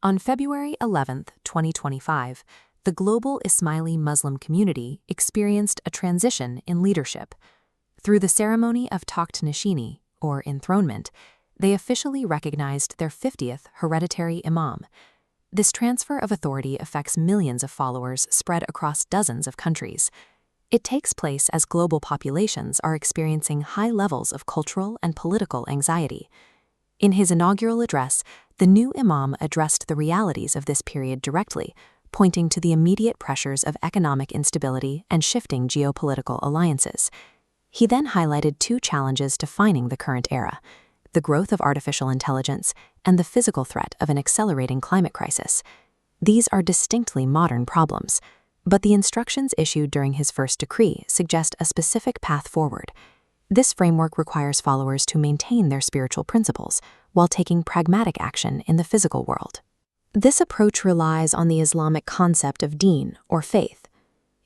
On February 11, 2025, the global Ismaili Muslim community experienced a transition in leadership. Through the ceremony of Takht Nashini, or enthronement, they officially recognized their 50th hereditary imam. This transfer of authority affects millions of followers spread across dozens of countries. It takes place as global populations are experiencing high levels of cultural and political anxiety. In his inaugural address, the new imam addressed the realities of this period directly, pointing to the immediate pressures of economic instability and shifting geopolitical alliances. He then highlighted two challenges defining the current era: the growth of artificial intelligence and the physical threat of an accelerating climate crisis. These are distinctly modern problems, but the instructions issued during his first decree suggest a specific path forward. This framework requires followers to maintain their spiritual principles while taking pragmatic action in the physical world. This approach relies on the Islamic concept of deen, or faith.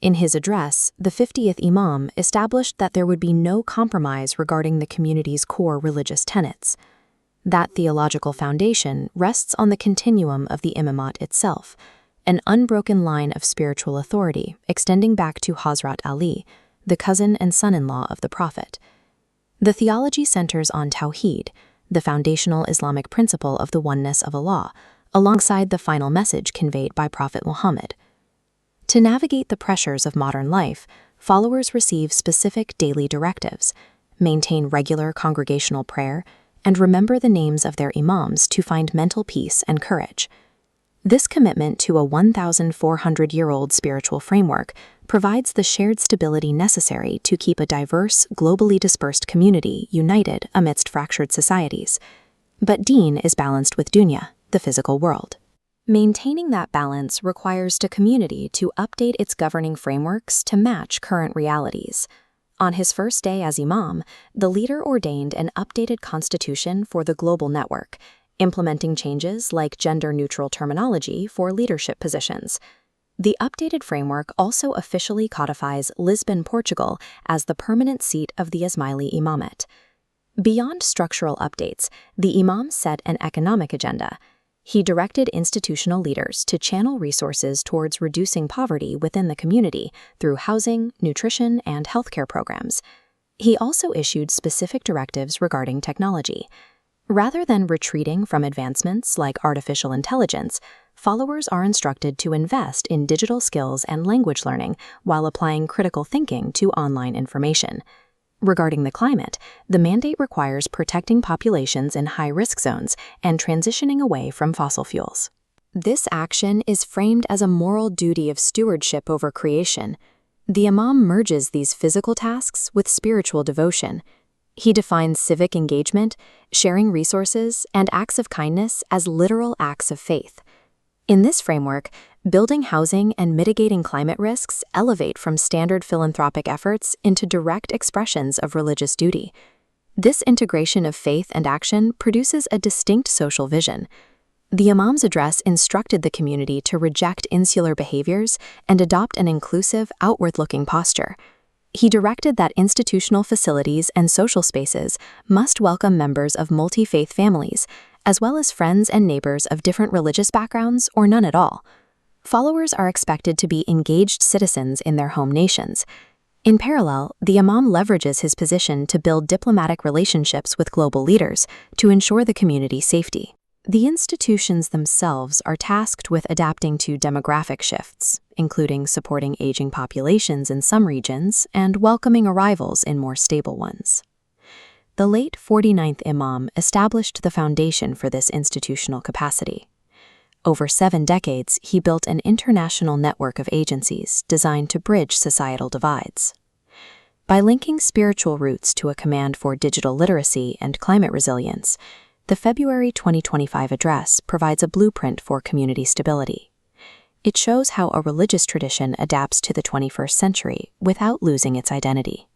In his address, the 50th Imam established that there would be no compromise regarding the community's core religious tenets. That theological foundation rests on the continuum of the imamate itself, an unbroken line of spiritual authority extending back to Hazrat Ali, the cousin and son-in-law of the Prophet. The theology centers on Tawheed, the foundational Islamic principle of the oneness of Allah, alongside the final message conveyed by Prophet Muhammad. To navigate the pressures of modern life, followers receive specific daily directives: maintain regular congregational prayer, and remember the names of their imams to find mental peace and courage. This commitment to a 1,400-year-old spiritual framework provides the shared stability necessary to keep a diverse, globally dispersed community united amidst fractured societies. But deen is balanced with dunya, the physical world. Maintaining that balance requires the community to update its governing frameworks to match current realities. On his first day as imam, the leader ordained an updated constitution for the global network, implementing changes like gender-neutral terminology for leadership positions. The updated framework also officially codifies Lisbon, Portugal, as the permanent seat of the Ismaili Imamate. Beyond structural updates, the imam set an economic agenda. He directed institutional leaders to channel resources towards reducing poverty within the community through housing, nutrition, and healthcare programs. He also issued specific directives regarding technology. Rather than retreating from advancements like artificial intelligence, followers are instructed to invest in digital skills and language learning while applying critical thinking to online information. Regarding the climate, the mandate requires protecting populations in high-risk zones and transitioning away from fossil fuels. This action is framed as a moral duty of stewardship over creation. The imam merges these physical tasks with spiritual devotion. He defines civic engagement, sharing resources, and acts of kindness as literal acts of faith. In this framework, building housing and mitigating climate risks elevate from standard philanthropic efforts into direct expressions of religious duty. This integration of faith and action produces a distinct social vision. The imam's address instructed the community to reject insular behaviors and adopt an inclusive, outward-looking posture. He directed that institutional facilities and social spaces must welcome members of multi-faith families, as well as friends and neighbors of different religious backgrounds or none at all. Followers are expected to be engaged citizens in their home nations. In parallel, the imam leverages his position to build diplomatic relationships with global leaders to ensure the community's safety. The institutions themselves are tasked with adapting to demographic shifts, including supporting aging populations in some regions and welcoming arrivals in more stable ones. The late 49th Imam established the foundation for this institutional capacity. Over 7 decades, he built an international network of agencies designed to bridge societal divides. By linking spiritual roots to a command for digital literacy and climate resilience, the February 2025 address provides a blueprint for community stability. It shows how a religious tradition adapts to the 21st century without losing its identity.